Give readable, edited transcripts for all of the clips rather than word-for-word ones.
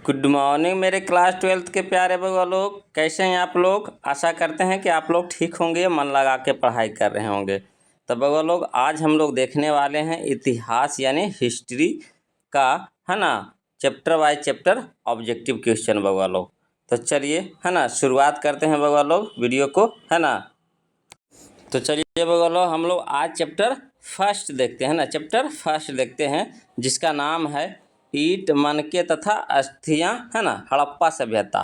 Good morning मेरे class 12th के प्यारे बउआ लोग, कैसे हैं आप लोग। आशा करते हैं कि आप लोग ठीक होंगे, मन लगा के पढ़ाई कर रहे होंगे। तो बउआ लोग, आज हम लोग देखने वाले हैं इतिहास यानी हिस्ट्री का, है ना, chapter by chapter objective question बउआ लोग। तो चलिए, है ना, शुरुआत करते हैं बउआ लोग वीडियो को, है ना। तो चलिए बउआ लोग, हम लोग आज चैप्टर फर्स्ट देखते हैं ना, चैप्टर फर्स्ट देखते हैं जिसका नाम है ईंट, मनके तथा अस्थियां, है ना, हड़प्पा सभ्यता।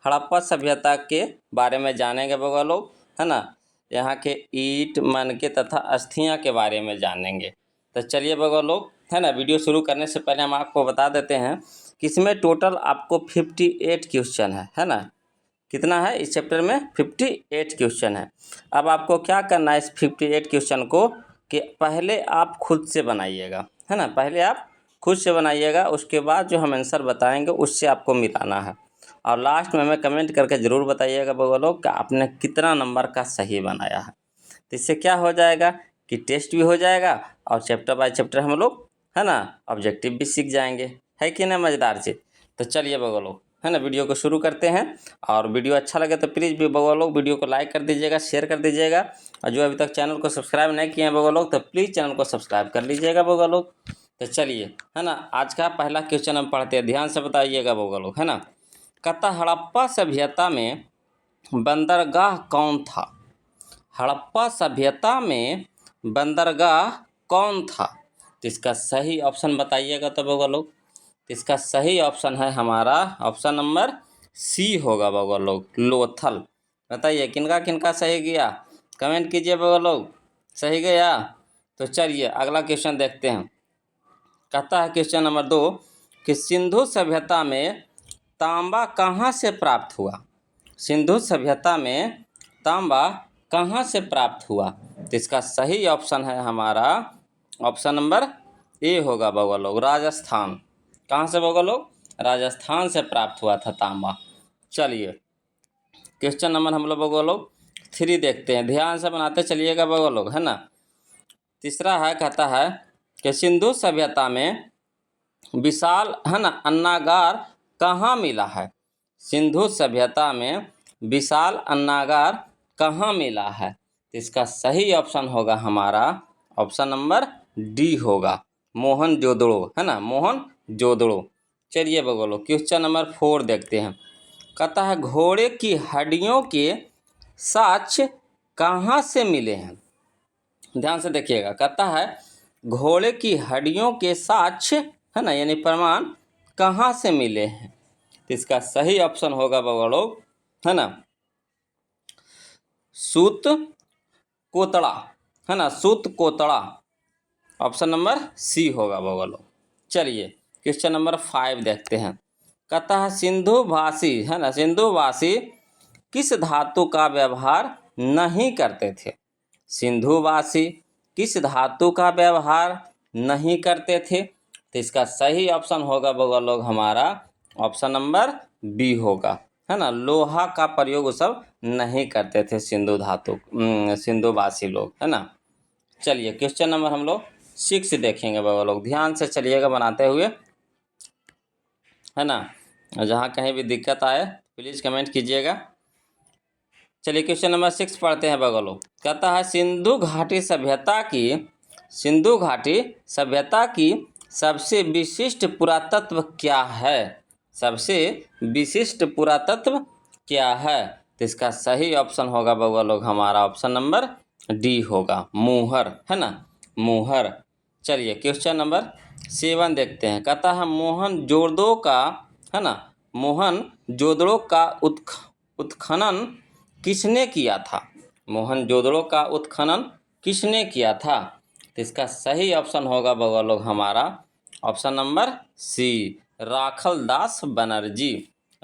हड़प्पा सभ्यता के बारे में जानेंगे बउआ लोग, है ना। यहाँ के ईंट, मनके तथा अस्थियां के बारे में जानेंगे। तो चलिए बउआ लोग, है ना, वीडियो शुरू करने से पहले हम आपको बता देते हैं कि इसमें टोटल आपको 58 क्वेश्चन है ना। कितना है इस चैप्टर में? 58 क्वेश्चन है। अब आपको क्या करना है इस 58 क्वेश्चन को, कि पहले आप खुद से बनाइएगा, है ना। पहले आप खुद से बनाइएगा, उसके बाद जो हम आंसर बताएंगे उससे आपको मिलाना है। और लास्ट में हमें कमेंट करके ज़रूर बताइएगा बउआ लोग कि आपने कितना नंबर का सही बनाया है। तो इससे क्या हो जाएगा कि टेस्ट भी हो जाएगा और चैप्टर बाय चैप्टर हम लोग, है ना, ऑब्जेक्टिव भी सीख जाएंगे। है कि ना मज़ेदार चीज़। तो चलिए बउआ लोग, है ना, वीडियो को शुरू करते हैं। और वीडियो अच्छा लगे तो प्लीज़ भी बउआ लोग वीडियो को लाइक कर दीजिएगा, शेयर कर दीजिएगा। और जो अभी तक चैनल को सब्सक्राइब नहीं किए हैं बउआ लोग, तो प्लीज़ चैनल को सब्सक्राइब कर लीजिएगा बउआ लोग। तो चलिए, है ना, आज का पहला क्वेश्चन हम पढ़ते हैं, ध्यान से बताइएगा बउआ लोग, है ना। कहता हड़प्पा सभ्यता में बंदरगाह कौन था? हड़प्पा सभ्यता में बंदरगाह कौन था? तो इसका सही ऑप्शन बताइएगा तो बउआ लोग। तो इसका सही ऑप्शन है हमारा ऑप्शन नंबर सी होगा बउआ लोग, लोथल। बताइए किनका किनका सही गया, कमेंट कीजिए बउआ लोग, सही गया। तो चलिए अगला क्वेश्चन देखते हैं। कहता है क्वेश्चन नंबर 2 कि सिंधु सभ्यता में तांबा कहाँ से प्राप्त हुआ? सिंधु सभ्यता में तांबा कहाँ से प्राप्त हुआ? तो इसका सही ऑप्शन है हमारा ऑप्शन नंबर ए होगा बउआ लोग, राजस्थान। कहाँ से बउआ लोग? राजस्थान से प्राप्त हुआ था तांबा। चलिए क्वेश्चन नंबर हम लोग बउआ लोग 3 देखते हैं, ध्यान से बनाते चलिएगा बउआ लोग, है ना। तीसरा है, कहता है कि सिंधु सभ्यता में विशाल, है ना, अन्नागार कहाँ मिला है? सिंधु सभ्यता में विशाल अन्नागार कहाँ मिला है? तो इसका सही ऑप्शन होगा हमारा ऑप्शन नंबर डी होगा, मोहनजोदड़ो, है ना, मोहनजोदड़ो। चलिए बउआ लोग क्वेश्चन नंबर 4 देखते हैं। कहता है घोड़े की हड्डियों के साक्ष्य कहाँ से मिले हैं? ध्यान से देखिएगा, कहता है घोड़े की हड्डियों के साक्ष्य, है ना, यानी प्रमाण कहाँ से मिले हैं? तो इसका सही ऑप्शन होगा बउआ लोग, है ना, सूत कोतड़ा, है ना, सूत कोतड़ा। ऑप्शन नंबर सी होगा बउआ लोग। चलिए क्वेश्चन नंबर 5 देखते हैं। कहता है सिंधु भाषी, है ना, सिंधु भाषी किस धातु का व्यवहार नहीं करते थे? सिंधु भाषी किस धातु का व्यवहार नहीं करते थे? तो इसका सही ऑप्शन होगा बउआ लोग हमारा ऑप्शन नंबर बी होगा, है ना, लोहा का प्रयोग वो सब नहीं करते थे सिंधु भाषी लोग, है ना। चलिए क्वेश्चन नंबर हम लोग 6 देखेंगे बउआ लोग, ध्यान से चलिएगा बनाते हुए, है ना। जहाँ कहीं भी दिक्कत आए प्लीज़ कमेंट कीजिएगा। चलिए क्वेश्चन नंबर 6 पढ़ते हैं बउआ लोग। कहता है सिंधु घाटी सभ्यता की सबसे विशिष्ट पुरातत्व क्या है? सबसे विशिष्ट पुरातत्व क्या है? तो इसका सही ऑप्शन होगा बउआ लोग हमारा ऑप्शन नंबर डी होगा, मूहर, है ना, मूहर। चलिए क्वेश्चन नंबर 7 देखते हैं। कहता है मोहनजोदड़ो का, है ना, मोहनजोदड़ो का उत्खनन किसने किया था? मोहनजोदड़ो का उत्खनन किसने किया था? तो इसका सही ऑप्शन होगा बउआ लोग हमारा option number C, Rakhaldas Banerji,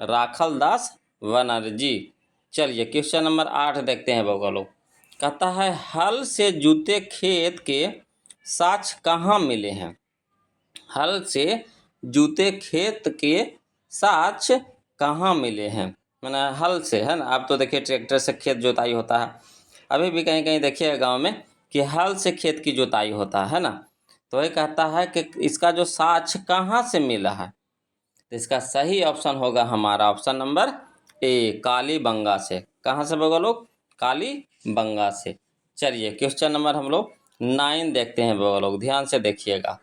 Rakhaldas Banerji. चलिए क्वेश्चन नंबर 8 देखते हैं बउआ लोग। कहता है हल से जुते खेत के साक्ष्य कहाँ मिले हैं? हल से जुते खेत के साक्ष्य कहाँ मिले हैं? मैंने हल से, है ना, आप तो देखिए ट्रैक्टर से खेत जोताई होता है, अभी भी कहीं कहीं देखिए गांव में कि हल से खेत की जोताई होता है ना। तो ये कहता है कि इसका जो साक्ष्य कहाँ से मिला है? तो इसका सही ऑप्शन होगा हमारा ऑप्शन नंबर ए, कालीबंगा से। कहाँ से बगल लोग? कालीबंगा से। चलिए क्वेश्चन नंबर हम लोग 9 देखते हैं बगल लोग, ध्यान से देखिएगा।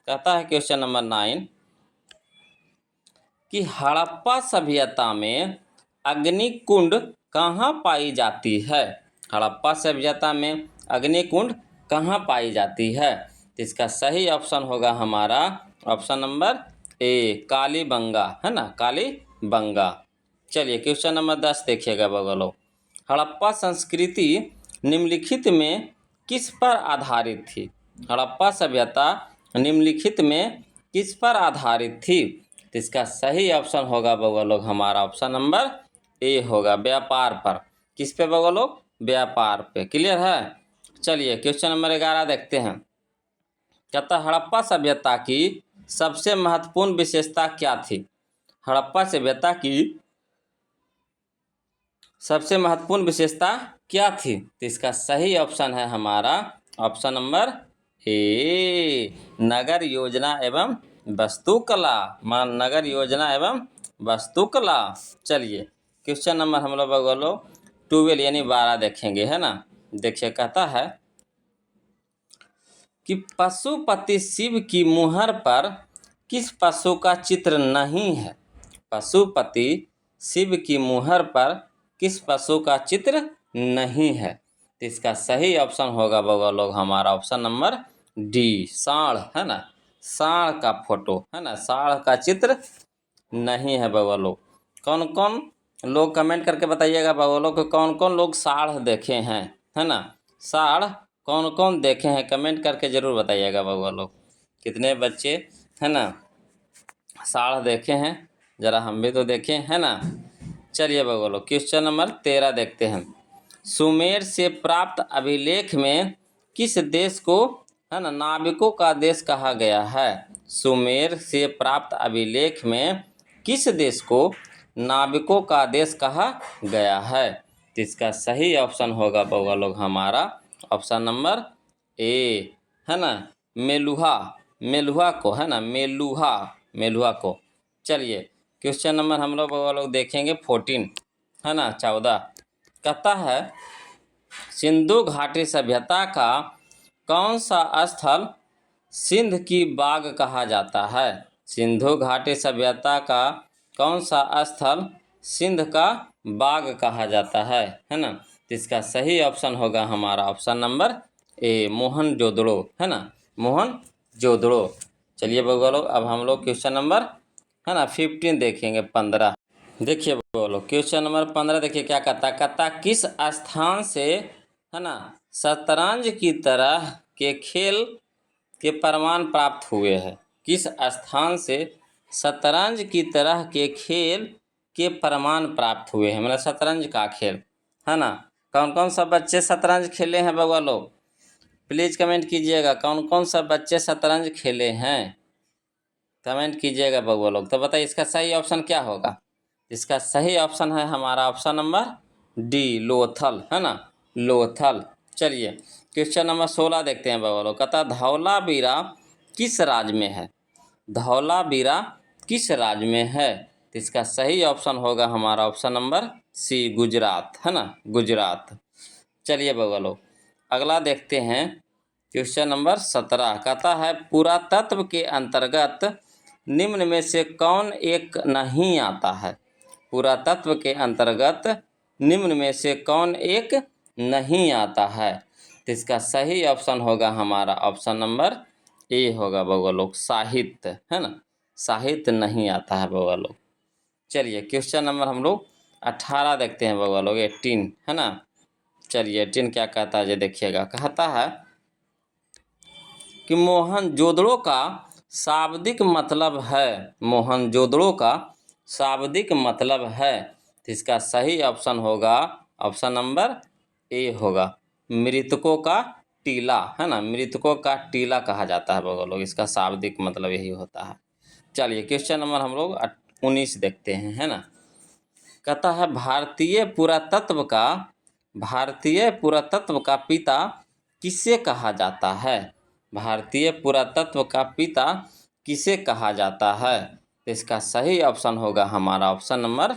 कहता है क्वेश्चन नंबर 9 कि हड़प्पा सभ्यता में अग्निकुंड कहाँ पाई जाती है? हड़प्पा सभ्यता में अग्निकुंड कहाँ पाई जाती है? तो इसका सही ऑप्शन होगा हमारा ऑप्शन नंबर ए, कालीबंगा, है ना, कालीबंगा। चलिए क्वेश्चन नंबर 10 देखिएगा बगलो। हड़प्पा संस्कृति निम्नलिखित में किस पर आधारित थी? हड़प्पा सभ्यता निम्नलिखित में किस पर आधारित थी? तो इसका सही ऑप्शन होगा बगल लोग हमारा ऑप्शन नंबर ए होगा, व्यापार पर। किस पे बगल लोग? व्यापार पे। क्लियर है? चलिए क्वेश्चन नंबर 11 देखते हैं। कहता हड़प्पा सभ्यता की सबसे महत्वपूर्ण विशेषता क्या थी? हड़प्पा सभ्यता की सबसे महत्वपूर्ण विशेषता क्या थी? तो इसका सही ऑप्शन है हमारा ऑप्शन नंबर ए, नगर योजना एवं वास्तुकला। नगर योजना एवं वास्तुकला। चलिए क्वेश्चन नंबर हम लोग बोलो 12 यानी 12 देखेंगे, है ना। देखिए कहता है कि पशुपति शिव की मुहर पर किस पशु का चित्र नहीं है? पशुपति शिव की मुहर पर किस पशु का चित्र नहीं है? तो इसका सही ऑप्शन होगा बगल लोग हमारा ऑप्शन नंबर डी, सांड, है ना। सांड का फोटो, है ना, सांड का चित्र नहीं है बगल लोग। कौन कौन लोग कमेंट करके बताइएगा बगल लोग, कौन कौन लोग सांड देखे हैं, है ना। सांड कौन कौन देखे हैं, कमेंट करके ज़रूर बताइएगा बगल लोग। कितने बच्चे, है ना, सांड देखे हैं? ज़रा हम भी तो देखें, है ना। चलिए बगलो क्वेश्चन नंबर 13 देखते हैं। सुमेर से प्राप्त अभिलेख में किस देश को, है ना, नाविकों का देश कहा गया है? सुमेर से प्राप्त अभिलेख में किस देश को नाविकों का देश कहा गया है? तो इसका सही ऑप्शन होगा बगलो हमारा ऑप्शन नंबर ए, है ना, मेलुहा। मेलुहा को, है ना, मेलुहा, मेलुहा को। चलिए क्वेश्चन नंबर हम लोग देखेंगे 14, है ना, 14। कहता है सिंधु घाटी सभ्यता का कौन सा स्थल सिंध की बाग कहा जाता है? सिंधु घाटी सभ्यता का कौन सा स्थल सिंध का बाग कहा जाता है ना। तो इसका सही ऑप्शन होगा हमारा ऑप्शन नंबर ए, मोहनजोदड़ो, है ना, मोहनजोदड़ो। चलिए बोलो अब हम लोग क्वेश्चन नंबर, है ना, 15 देखेंगे, 15। देखिए बोलो क्वेश्चन नंबर 15 देखिए क्या कहता किस स्थान से, है ना, शतरंज की तरह के खेल के प्रमाण प्राप्त हुए हैं? किस स्थान से शतरंज की तरह के खेल के प्रमाण प्राप्त हुए हैं? मतलब शतरंज का खेल, है ना। कौन कौन सा बच्चे शतरंज खेले हैं बउआ लोग? प्लीज़ कमेंट कीजिएगा, कौन कौन सा बच्चे शतरंज खेले हैं? कमेंट कीजिएगा बउआ लोग। तो बताइए इसका सही ऑप्शन क्या होगा? इसका सही ऑप्शन है हमारा ऑप्शन नंबर डी, लोथल, है ना, लोथल। चलिए क्वेश्चन नंबर 16 देखते हैं बउआ लोग। कहता धौलावीरा किस राज्य में है? धौलावीरा किस राज्य में है? तो इसका सही ऑप्शन होगा हमारा ऑप्शन नंबर सी, गुजरात, है ना, गुजरात। चलिए बउआ लोग अगला देखते हैं क्वेश्चन नंबर 17। कहता है पुरातत्व के अंतर्गत निम्न में से कौन एक नहीं आता है? पुरातत्व के अंतर्गत निम्न में से कौन एक नहीं आता है? तो इसका सही ऑप्शन होगा हमारा ऑप्शन नंबर ए होगा बउआ लोग, साहित्य, है ना, साहित्य नहीं आता है बउआ लोग। चलिए क्वेश्चन नंबर हम लोग 18 देखते हैं बउआ लोग, 18, है ना। चलिए 18 क्या कहता है ये देखिएगा। कहता है कि मोहनजोदड़ो का शाब्दिक मतलब है, मोहनजोदड़ो का शाब्दिक मतलब है। तो इसका सही ऑप्शन होगा ऑप्शन नंबर ए होगा, मृतकों का टीला, है ना, मृतकों का टीला कहा जाता है बउआ लोग, इसका शाब्दिक मतलब यही होता है। चलिए क्वेश्चन नंबर हम लोग 19 देखते हैं, है ना। कहता है भारतीय पुरातत्व का पिता किसे कहा जाता है? भारतीय पुरातत्व का पिता किसे कहा जाता है? तो इसका सही ऑप्शन होगा हमारा ऑप्शन नंबर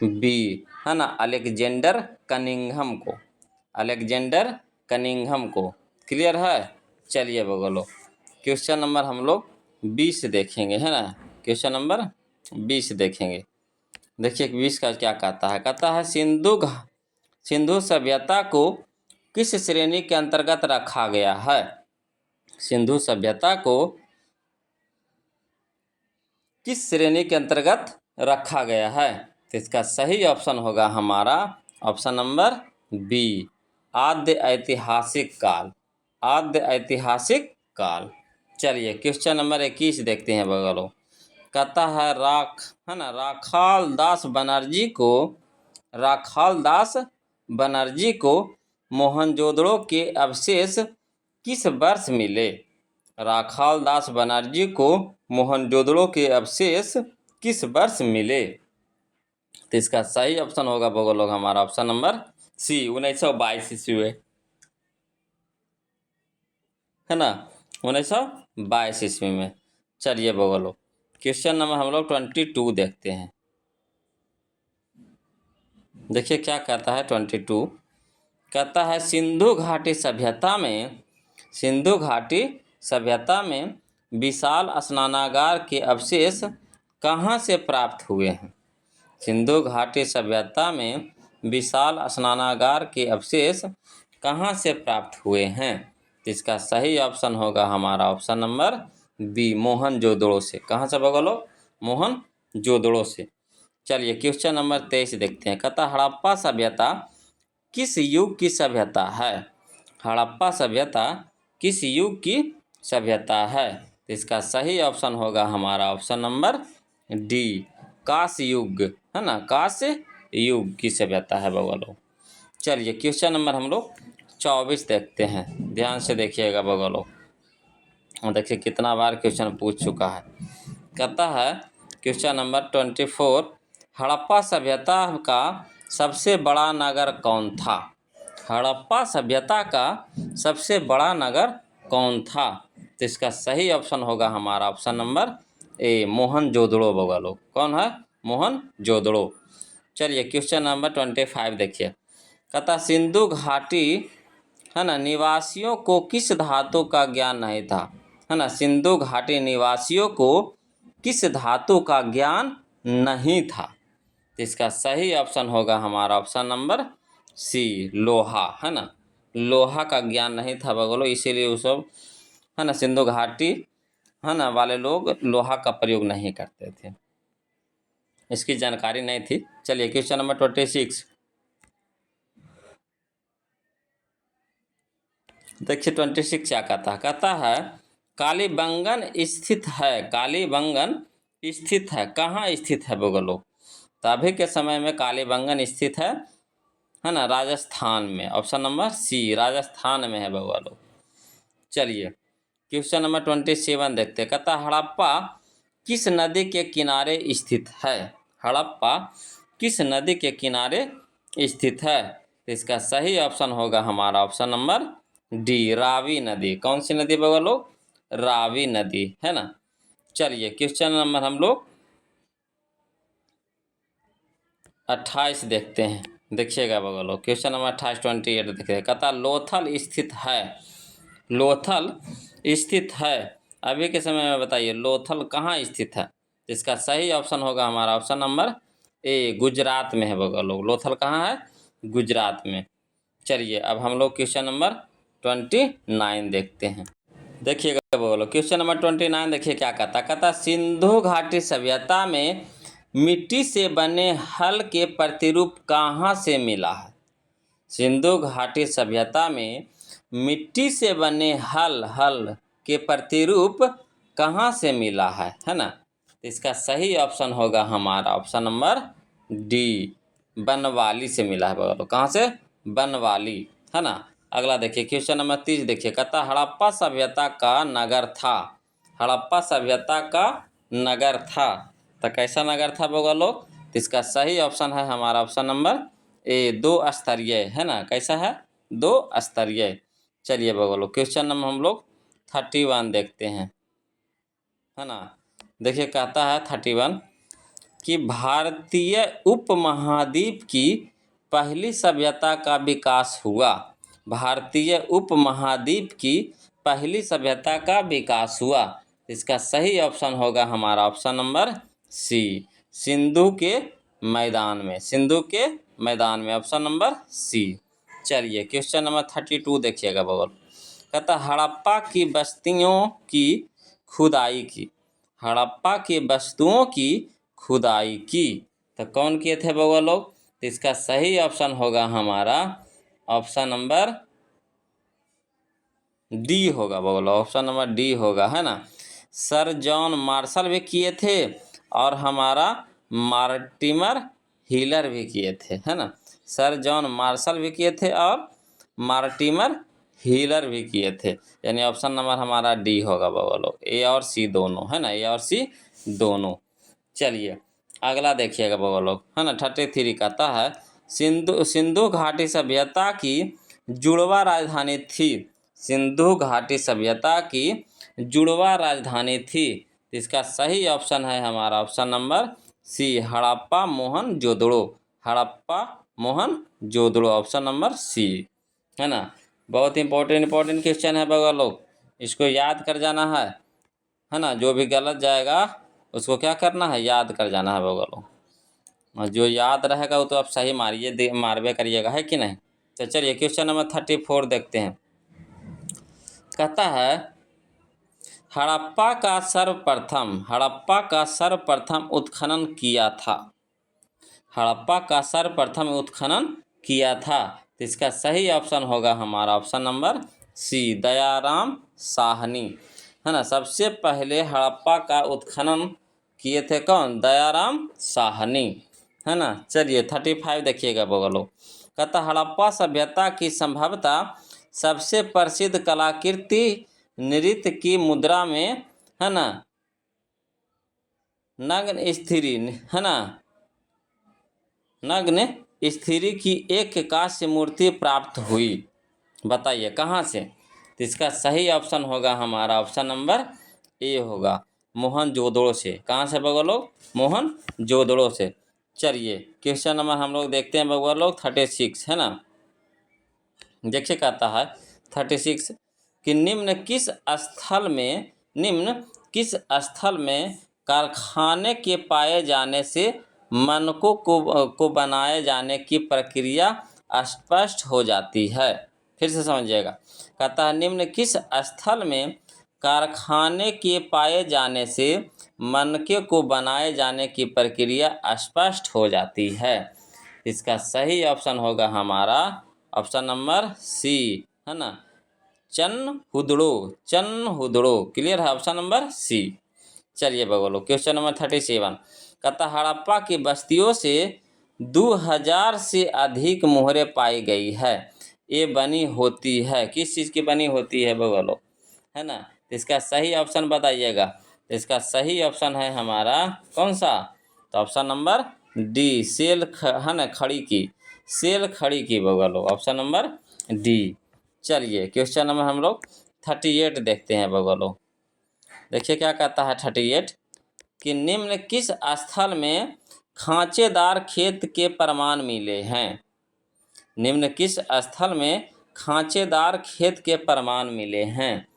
बी, है ना, अलेक्जेंडर कनिंघम को, अलेक्जेंडर कनिंघम को। क्लियर है? चलिए बगलो, क्वेश्चन नंबर हम लोग 20 देखेंगे, है ना, क्वेश्चन नंबर 20 देखेंगे। देखिए 20 का क्या कहता है। कहता है सिंधु सभ्यता को किस श्रेणी के अंतर्गत रखा गया है। सिंधु सभ्यता को किस श्रेणी के अंतर्गत रखा गया है। तो इसका सही ऑप्शन होगा हमारा ऑप्शन नंबर बी, आद्य ऐतिहासिक काल, आद्य ऐतिहासिक काल। चलिए क्वेश्चन नंबर 21 देखते हैं बगलो। कहता है राखाल दास बनर्जी को मोहनजोदड़ो के अवशेष किस वर्ष मिले। राखाल दास बनर्जी को मोहनजोदड़ो के अवशेष किस वर्ष मिले। तो इसका सही ऑप्शन होगा बगलो हमारा ऑप्शन नंबर सी, 1922 ईस्वी में, है ना, 1922 ईस्वी में। चलिए बगलो क्वेश्चन नंबर हम लोग 22 देखते हैं। देखिए क्या कहता है 22। कहता है सिंधु घाटी सभ्यता में विशाल स्नानागार के अवशेष कहाँ से प्राप्त हुए हैं। सिंधु घाटी सभ्यता में विशाल स्नानागार के अवशेष कहाँ से प्राप्त हुए हैं। इसका सही ऑप्शन होगा हमारा ऑप्शन नंबर बी, मोहनजोदड़ो से। कहाँ से बगलो? मोहनजोदड़ो से। चलिए क्वेश्चन नंबर 23 देखते हैं। कहता हड़प्पा सभ्यता किस युग की सभ्यता है। हड़प्पा सभ्यता किस युग की सभ्यता है। तो इसका सही ऑप्शन होगा हमारा ऑप्शन नंबर डी, कांस्य युग, है ना, कांस्य युग की सभ्यता है बगलो। चलिए क्वेश्चन नंबर हम लोग 24 देखते हैं। ध्यान से देखिएगा बगलो, देखिए कितना बार क्वेश्चन पूछ चुका है। कहता है क्वेश्चन नंबर 24, हड़प्पा सभ्यता का सबसे बड़ा नगर कौन था। हड़प्पा सभ्यता का सबसे बड़ा नगर कौन था। तो इसका सही ऑप्शन होगा हमारा ऑप्शन नंबर ए, मोहनजोदड़ो बगलो। कौन है? मोहनजोदड़ो। चलिए क्वेश्चन नंबर 25 देखिए। कहता सिंधु घाटी, है ना, निवासियों को किस धातु का ज्ञान नहीं था। है ना, सिंधु घाटी निवासियों को किस धातु का ज्ञान नहीं था। तो इसका सही ऑप्शन होगा हमारा ऑप्शन नंबर सी, लोहा, है ना, लोहा का ज्ञान नहीं था बगलो, इसीलिए वो सब, है ना, सिंधु घाटी, है ना, वाले लोग लोहा का प्रयोग नहीं करते थे, इसकी जानकारी नहीं थी। चलिए क्वेश्चन नंबर 26 देखिए। 26 क्या कहता है कालीबंगन स्थित है। कालीबंगन स्थित है, कहाँ स्थित है बगलो। तो अभी के समय में कालीबंगन स्थित है ना, राजस्थान में। ऑप्शन नंबर सी, राजस्थान में है बगलो। चलिए क्वेश्चन नंबर 27 देखते हैं। कहता हड़प्पा किस नदी के किनारे स्थित है। हड़प्पा किस नदी के किनारे स्थित है। तो इसका सही ऑप्शन होगा हमारा ऑप्शन नंबर डी, रावी नदी। कौन सी नदी बगलो? रावी नदी, है ना। चलिए क्वेश्चन नंबर हम लोग 28 देखते हैं। देखिएगा बगलो क्वेश्चन नंबर 28 28 देखिए। कहता लोथल स्थित है। लोथल स्थित है, अभी के समय में बताइए लोथल कहाँ स्थित है। इसका सही ऑप्शन होगा हमारा ऑप्शन नंबर ए, गुजरात में है बगलो। लोथल कहाँ है? गुजरात में। चलिए अब हम लोग क्वेश्चन नंबर 29 देखते हैं। देखिएगा बगलो क्वेश्चन नंबर 29 देखिए क्या कहता सिंधु घाटी सभ्यता में मिट्टी से बने हल के प्रतिरूप कहाँ से मिला है। सिंधु घाटी सभ्यता में मिट्टी से बने हल के प्रतिरूप कहाँ से मिला है ना। तो इसका सही ऑप्शन होगा हमारा ऑप्शन नंबर डी, बनवाली से मिला है बगलो। कहाँ से? बनवाली, है ना। अगला देखिए क्वेश्चन नंबर 30 देखिए। कहता हड़प्पा सभ्यता का नगर था। हड़प्पा सभ्यता का नगर था, तो कैसा नगर था बगलो। तो इसका सही ऑप्शन है हमारा ऑप्शन नंबर ए, 2 स्तरीय, है ना। कैसा है? 2 स्तरीय। चलिए बगलो क्वेश्चन नंबर हम लोग 31 देखते हैं, है ना। देखिए कहता है 31 कि भारतीय उपमहाद्वीप की पहली सभ्यता का विकास हुआ। भारतीय उपमहाद्वीप की पहली सभ्यता का विकास हुआ। इसका सही ऑप्शन होगा हमारा ऑप्शन नंबर सी, सिंधु के मैदान में। सिंधु के मैदान में, ऑप्शन नंबर सी। चलिए क्वेश्चन नंबर 32 देखिएगा बगल। कहता हड़प्पा की बस्तियों की खुदाई की। हड़प्पा की वस्तुओं की खुदाई की तो कौन किए थे बगल लोग? तो इसका सही ऑप्शन होगा हमारा ऑप्शन नंबर डी होगा बगल, ऑप्शन नंबर डी होगा, है ना। सर जॉन मार्शल भी किए थे और हमारा मार्टिमर हीलर भी किए थे, है ना। सर जॉन मार्शल भी किए थे और मार्टिमर हीलर भी किए थे, यानी ऑप्शन नंबर हमारा डी होगा बगल लोग, ए और सी दोनों, है ना, ए और सी दोनों। चलिए अगला देखिएगा बगल लोग, है ना। 33 कहता है सिंधु घाटी सभ्यता की जुड़वा राजधानी थी। सिंधु घाटी सभ्यता की जुड़वा राजधानी थी। इसका सही ऑप्शन है हमारा option number C, Harappa Mohenjodaro. Harappa Mohenjodaro, option number C, है ना। बहुत इंपॉर्टेंट क्वेश्चन है बगल लोग, इसको याद कर जाना है ना। जो भी गलत जाएगा उसको क्या करना है, याद कर जाना है बगल लोग, और जो याद रहेगा वो तो आप सही मारबे करिएगा, है कि नहीं। तो चलिए क्वेश्चन नंबर 34 देखते हैं। कहता है हड़प्पा का सर्वप्रथम उत्खनन किया था। हड़प्पा का सर्वप्रथम उत्खनन किया था। तो इसका सही ऑप्शन होगा हमारा option number C, Dayaram Sahni, है ना। सबसे पहले हड़प्पा का उत्खनन किए थे कौन? दयाराम साहनी, है ना। चलिए 35 देखिएगा बगलो। कहता हड़प्पा सभ्यता की संभवतः सबसे प्रसिद्ध कलाकृति नृत्य की मुद्रा में, है ना, नग्न स्त्री, है ना, नग्न स्त्री की एक कांस्य मूर्ति प्राप्त हुई। बताइए कहाँ से? तो इसका सही ऑप्शन होगा हमारा ऑप्शन नंबर ए होगा, मोहनजोदड़ो से। कहाँ से बगल लोग? मोहनजोदड़ो से। चलिए क्वेश्चन नंबर हम लोग देखते हैं बगल लोग 36, है ना। देखिए कहता है 36 कि निम्न किस स्थल में कारखाने के पाए जाने से मानकों को बनाए जाने की प्रक्रिया स्पष्ट हो जाती है। फिर से समझिएगा। कहता है निम्न किस स्थल में कारखाने के पाए जाने से मानकों को बनाए जाने की प्रक्रिया स्पष्ट हो जाती है। इसका सही ऑप्शन होगा हमारा ऑप्शन नंबर सी, है ना, चन्हुदड़ो। क्लियर है, ऑप्शन नंबर सी। चलिए बगलो क्वेश्चन नंबर 37। कहता हड़प्पा की बस्तियों से 2000 से अधिक मोहरें पाई गई है। ये बनी होती है, किस चीज़ की बनी होती है बगलो, है ना। इसका सही ऑप्शन बताइएगा। इसका सही ऑप्शन है हमारा कौन सा? तो ऑप्शन नंबर डी, है ना, खड़ी की, सेल खड़ी की बगलो, ऑप्शन नंबर डी। चलिए क्वेश्चन नंबर हम लोग 38 देखते हैं बगलो। देखिए क्या कहता है 38 कि निम्न किस स्थल में खांचेदार खेत के प्रमाण मिले हैं। निम्न किस स्थल में खांचेदार खेत के प्रमाण मिले हैं।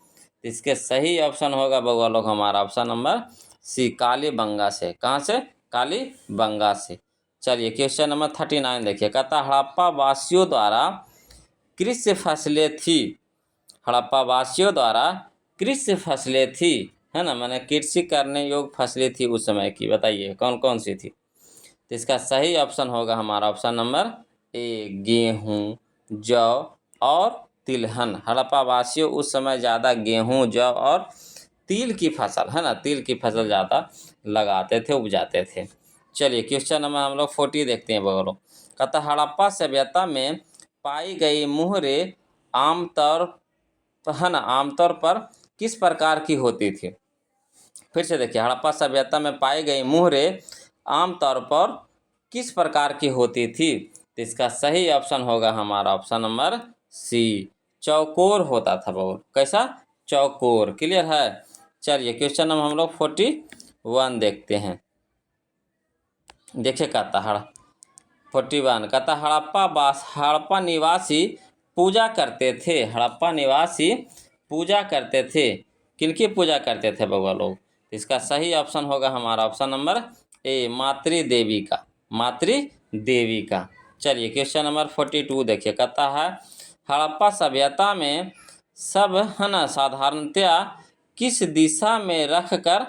इसके सही ऑप्शन होगा बगल लोग हमारा ऑप्शन नंबर सी, कालीबंगा से। कहाँ से? कालीबंगा से। चलिए क्वेश्चन नंबर 39 देखिए। कहता हड़प्पा वासियों द्वारा कृषि फसलें थी। हड़प्पा वासियों द्वारा कृषि फसलें थी, है ना, मैंने कृषि करने योग्य फसलें थी उस समय की। बताइए कौन कौन सी थी। तो इसका सही ऑप्शन होगा हमारा ऑप्शन नंबर ए, गेहूँ, जौ और तिलहन। हड़प्पा वासियों उस समय ज़्यादा गेहूँ, जौ और तिल की फसल, है ना, तिल की फसल ज़्यादा लगाते थे, उपजाते थे। चलिए क्वेश्चन नंबर हम लोग 40 देखते हैं बगलों। कहता हड़प्पा सभ्यता में पाई गई मोहरें आमतौर पर किस प्रकार की होती थी। फिर से देखिए, हड़प्पा सभ्यता में पाई गई मोहरें आमतौर पर किस प्रकार की होती थी। तो इसका सही ऑप्शन होगा हमारा ऑप्शन नंबर सी, चौकोर होता था। बहुत कैसा? चौकोर। क्लियर है। चलिए क्वेश्चन नंबर हम लोग 41 देखते हैं। देखिए कहता 41 कहता हड़प्पा निवासी पूजा करते थे। हड़प्पा निवासी पूजा करते थे। किनकी पूजा करते थे बउआ लोग? इसका सही ऑप्शन होगा हमारा ऑप्शन नंबर ए, मातृ देवी का। मातृ देवी का। चलिए क्वेश्चन नंबर 42 देखिए कहता है हड़प्पा सभ्यता में सब है ना साधारणतया किस दिशा में रख कर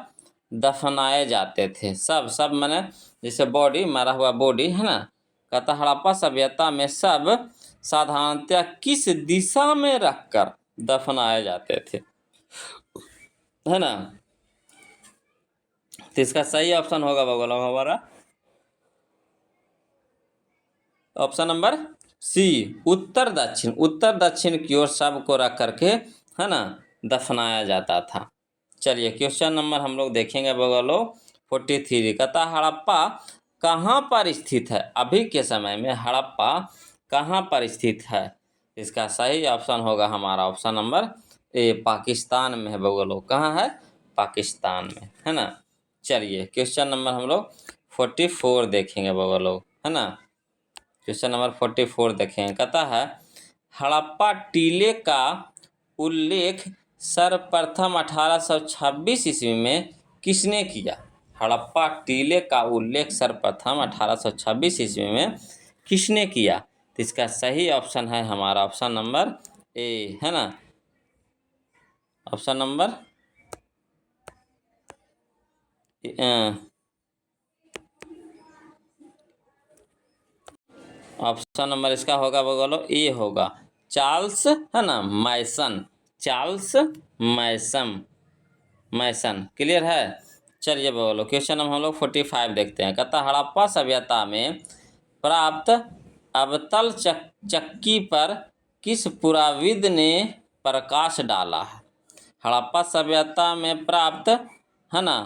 दफनाए जाते थे? सब माने जैसे बॉडी, मरा हुआ बॉडी है ना। कहता हड़प्पा सभ्यता में सब साधारणतया किस दिशा में रखकर दफनाए जाते थे, है ना। तो इसका सही ऑप्शन होगा बगल हमारा ऑप्शन नंबर सी, उत्तर दक्षिण। उत्तर दक्षिण की ओर सब को रख करके है ना दफनाया जाता था। चलिए क्वेश्चन नंबर हम लोग देखेंगे बगलो 43। कहता हड़प्पा कहाँ पर स्थित है? अभी के समय में हड़प्पा कहाँ पर स्थित है? इसका सही ऑप्शन होगा हमारा ऑप्शन नंबर ए, पाकिस्तान में है बगलो। कहाँ है? पाकिस्तान में, है ना। चलिए क्वेश्चन नंबर हम लोग 44 देखेंगे बगलो, है ना। क्वेश्चन नंबर 44 देखेंगे। कहता है हड़प्पा टीले का उल्लेख सर्वप्रथम 1826 ईस्वी में किसने किया? हड़प्पा टीले का उल्लेख सर्वप्रथम 1826 ईस्वी में किसने किया? तो इसका सही ऑप्शन है हमारा ऑप्शन नंबर ए, है ना। ऑप्शन नंबर ऑप्शन नंबर इसका होगा बोलो ए होगा, चार्ल्स है ना मैसन। चार्ल्स मैसन। क्लियर है। चलिए बोलो क्वेश्चन नंबर हम लोग 45 देखते हैं। कहता हड़प्पा सभ्यता में प्राप्त अवतल चक्की पर किस पुराविद ने प्रकाश डाला है? हड़प्पा सभ्यता में प्राप्त है ना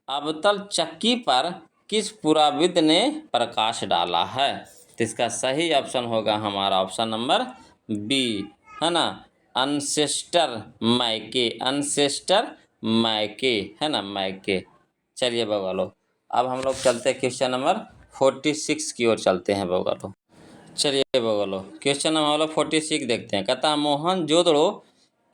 अवतल चक्की पर किस पुराविद ने प्रकाश डाला है? तो इसका सही ऑप्शन होगा हमारा ऑप्शन नंबर बी, है ना, अनसेस्टर मैके। अनसेस्टर मैके, है ना, मैके। चलिए बगलो अब हम लोग चलते हैं क्वेश्चन नंबर 46 की ओर चलते हैं बगलो। चलिए बगलो क्वेश्चन नंबर हम लोग 46 देखते हैं। कहता है मोहनजोदड़ो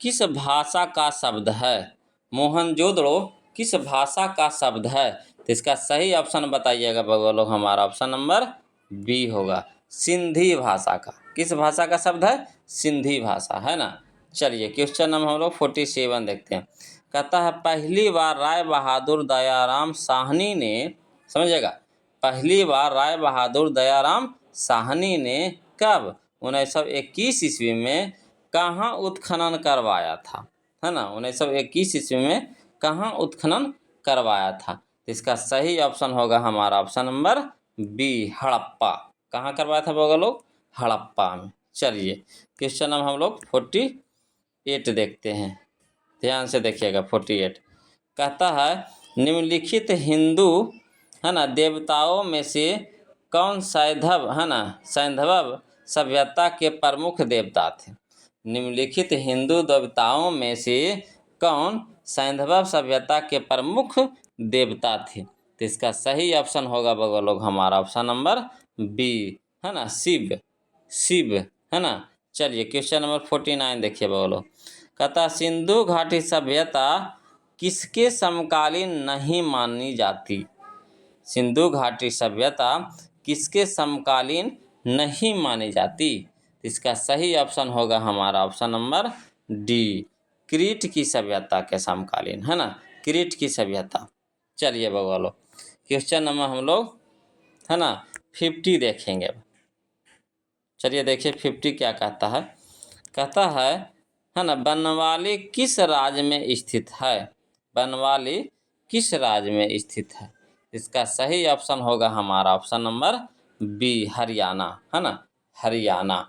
किस भाषा का शब्द है? मोहनजोदड़ो किस भाषा का शब्द है? तो इसका सही ऑप्शन बताइएगा बगलो। हमारा ऑप्शन नंबर बी होगा, सिंधी भाषा का। किस भाषा का शब्द है? सिंधी भाषा, है ना। चलिए क्वेश्चन नंबर हम लोग 47 देखते हैं। कहता है पहली बार राय बहादुर दयाराम साहनी ने, समझिएगा, पहली बार राय बहादुर दयाराम साहनी ने कब 1921 ईस्वी में कहाँ उत्खनन करवाया था? है ना, 1921 ईस्वी में कहाँ उत्खनन करवाया था? तो इसका सही ऑप्शन होगा हमारा ऑप्शन नंबर बी, हड़प्पा। कहाँ करवाया था बगल लोग? हड़प्पा में। चलिए क्वेश्चन नंबर हम लोग 48 देखते हैं। ध्यान से देखिएगा 48। कहता है निम्नलिखित हिंदू है ना देवताओं में से कौन सैंधव है ना सैंधव सभ्यता के प्रमुख देवता थे? निम्नलिखित हिंदू देवताओं में से कौन सैंधव सभ्यता के प्रमुख देवता थे? तो इसका सही ऑप्शन होगा बगल लोग हमारा ऑप्शन नंबर बी, है ना, शिव। शिव, है ना। चलिए क्वेश्चन नंबर 49 देखिए बगलो। कहता सिंधु घाटी सभ्यता किसके समकालीन नहीं मानी जाती? सिंधु घाटी सभ्यता किसके समकालीन नहीं मानी जाती? इसका सही ऑप्शन होगा हमारा ऑप्शन नंबर डी, क्रीट की सभ्यता के समकालीन, है ना, क्रीट की सभ्यता। चलिए बगलो क्वेश्चन नंबर हम लोग है ना 50 देखेंगे। चलिए देखिए 50 क्या कहता है। कहता है ना बनवाली किस राज्य में स्थित है? बनवाली किस राज्य में स्थित है? इसका सही ऑप्शन होगा हमारा ऑप्शन नंबर बी, हरियाणा, है ना, हरियाणा।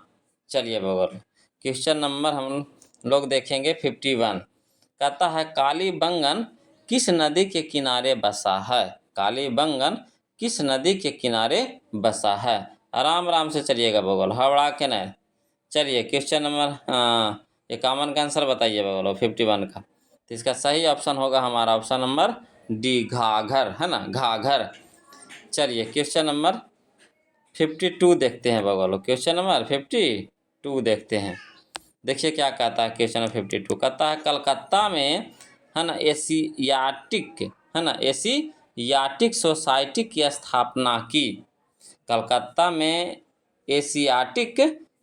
चलिए बगल क्वेश्चन नंबर हम लोग देखेंगे 51। कहता है कालीबंगन किस नदी के किनारे बसा है? कालीबंगन किस नदी के किनारे बसा है? आराम से चलिएगा बगल, हवड़ा के नहीं। चलिए क्वेश्चन नंबर 51 का आंसर बताइए बगलो 51 का। तो इसका सही ऑप्शन होगा हमारा ऑप्शन नंबर डी घाघर, है ना, घाघर। चलिए क्वेश्चन नंबर 52 देखते हैं बगलो। क्वेश्चन नंबर 52 देखते हैं। देखिए क्या कहता है क्वेश्चन नंबर 52। कहता है कलकत्ता में, है ना, एशियाटिक, है ना, एशियाटिक सोसाइटी की स्थापना की। कलकत्ता में एशियाटिक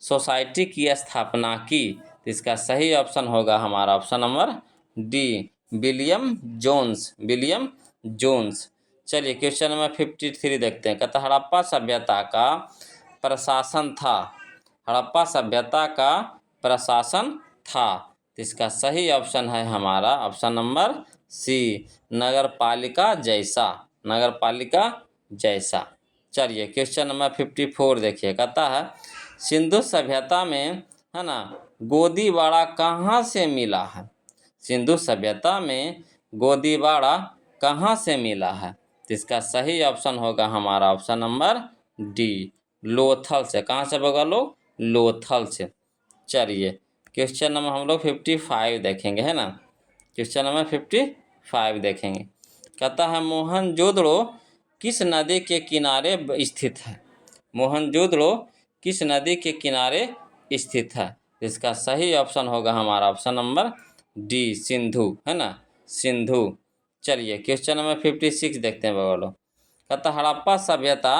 सोसाइटी की स्थापना की। तो इसका सही ऑप्शन होगा हमारा option number D, William Jones, William Jones. चलिए क्वेश्चन नंबर 53 देखते हैं। कहता हड़प्पा सभ्यता का प्रशासन था, हड़प्पा सभ्यता का प्रशासन था। तो इसका सही ऑप्शन है हमारा ऑप्शन नंबर सी, नगर पालिका जैसा, नगर पालिका जैसा। चलिए क्वेश्चन नंबर 54 देखिए। कहता है सिंधु सभ्यता में, है ना, गोदीबाड़ा कहाँ से मिला है। सिंधु सभ्यता में गोदीबाड़ा कहाँ से मिला है। तो इसका सही ऑप्शन होगा हमारा ऑप्शन नंबर डी, लोथल से। कहाँ से होगा लोग, लोथल से। चलिए क्वेश्चन नंबर हम लोग 55 देखेंगे, है ना। क्वेश्चन नंबर 55 देखेंगे। कहता है मोहनजोदड़ो किस नदी के किनारे स्थित है। मोहनजोदड़ो किस नदी के किनारे स्थित है। इसका सही ऑप्शन होगा हमारा ऑप्शन नंबर डी, सिंधु, है ना, सिंधु। चलिए क्वेश्चन नंबर 56 देखते हैं बगलो। कहता हड़प्पा सभ्यता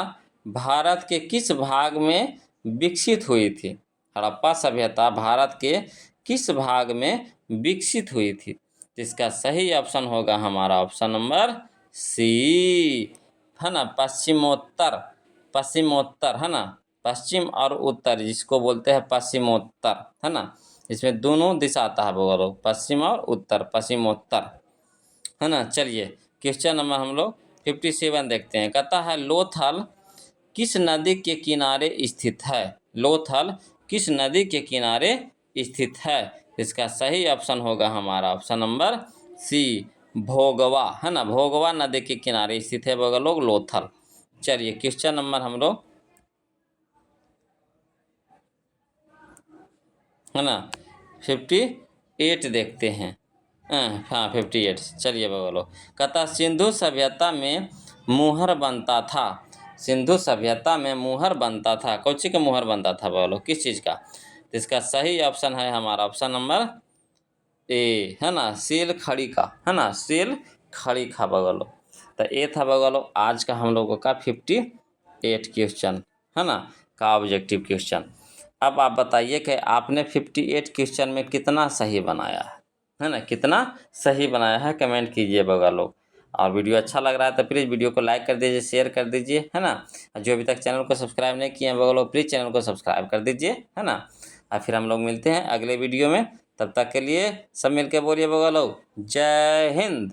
भारत के किस भाग में विकसित हुई थी। हड़प्पा सभ्यता भारत के किस भाग में विकसित हुई थी। इसका सही ऑप्शन होगा हमारा ऑप्शन नंबर सी, है ना, पश्चिमोत्तर, पश्चिमोत्तर, है ना, पश्चिम और उत्तर जिसको बोलते हैं पश्चिमोत्तर, है ना। इसमें दोनों दिशा आता है बोलो, पश्चिम और उत्तर, पश्चिमोत्तर, है ना। चलिए क्वेश्चन नंबर हम लोग 57 देखते हैं। कहता है लोथल किस नदी के किनारे स्थित है। लोथल किस नदी के किनारे स्थित है। इसका सही ऑप्शन होगा हमारा ऑप्शन नंबर सी, भोगवा, है ना, भोगवा नदी के किनारे स्थित है बगल लोग लोथल। चलिए क्वेश्चन नंबर हम लोग, है ना, 58 देखते हैं। हाँ 58। चलिए बोलो। कहता सिंधु सभ्यता में मुहर बनता था। सिंधु सभ्यता में मुहर बनता था। कौन सी का मुहर बनता था बोलो, किस चीज़ का। तो इसका सही ऑप्शन है हमारा ऑप्शन नंबर ए, है ना, सील खड़ी का, है ना, सील खड़ी का बगलो। तो ये था बगलो आज का हम लोगों का 58 क्वेश्चन, है ना, का ऑब्जेक्टिव क्वेश्चन। अब आप बताइए कि आपने 58 क्वेश्चन में कितना सही बनाया है ना, कितना सही बनाया है, कमेंट कीजिए बगलो। और वीडियो अच्छा लग रहा है तो प्लीज़ वीडियो को लाइक कर दीजिए, शेयर कर दीजिए, है ना। जो अभी तक चैनल को सब्सक्राइब नहीं किए हैं बगलो, प्लीज़ चैनल को सब्सक्राइब कर दीजिए, है ना। और फिर हम लोग मिलते हैं अगले वीडियो में। तब तक के लिए सब मिलके बोलिए बगलो, जय हिंद।